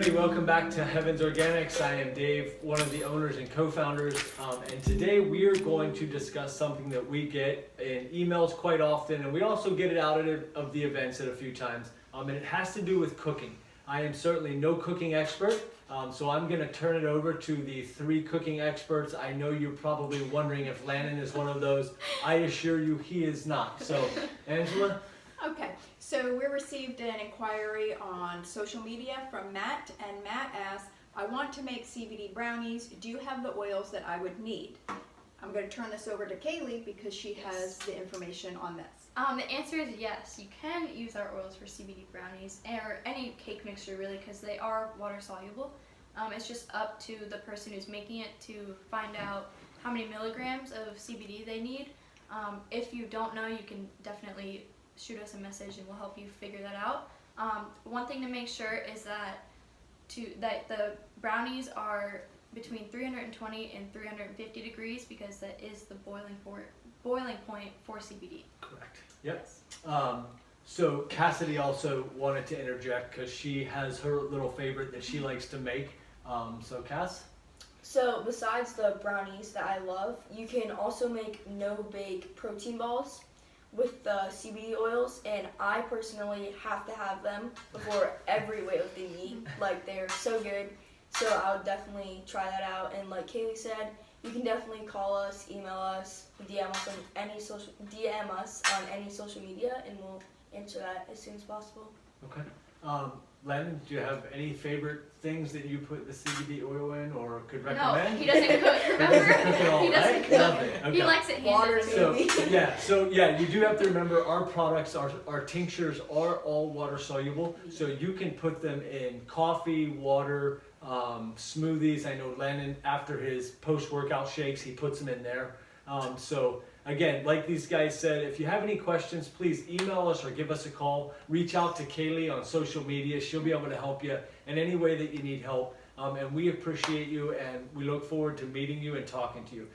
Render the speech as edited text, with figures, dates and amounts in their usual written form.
everybody, welcome back to Heaven's Organics. I am Dave, one of the owners and co-founders, and today we are going to discuss something that we get in emails quite often, and we also get it out of the events at a few times, and it has to do with cooking. I am certainly no cooking expert, so I'm going to turn it over to the three cooking experts. I know you're probably wondering if Landon is one of those. I assure you he is not. So, Angela? Okay, so we received an inquiry on social media from Matt, and Matt asked, I want to make CBD brownies. Do you have the oils that I would need? I'm going to turn this over to Kaylee because she has the information on this. The answer is yes. You can use our oils for CBD brownies or any cake mixture really because they are water soluble. It's just up to the person who's making it to find out how many milligrams of CBD they need. If you don't know, you can definitely shoot us a message and we'll help you figure that out. One thing to make sure is that the brownies are between 320 and 350 degrees because that is the boiling point for CBD. Correct. Yep. So Cassidy also wanted to interject because she has her little favorite that she likes to make. So Cass? So besides the brownies that I love, you can also make no-bake protein balls with the CBD oils, and I personally have to have them before every weightlifting meet. Like, they're so good, so I would definitely try that out. And like Kaylee said, you can definitely call us, email us, DM us on any social media, and we'll answer that as soon as possible. Okay. Landon, do you have any favorite things that you put the CBD oil in or could recommend? No, he doesn't cook, remember? He doesn't cook. Nothing. Okay. He likes it Water, handed. So you do have to remember our products, our tinctures are all water soluble. So you can put them in coffee, water, smoothies. I know Landon, after his post-workout shakes, he puts them in there. So again, like these guys said, if you have any questions, please email us or give us a call. Reach out to Kaylee on social media. She'll be able to help you in any way that you need help. And we appreciate you, and we look forward to meeting you and talking to you.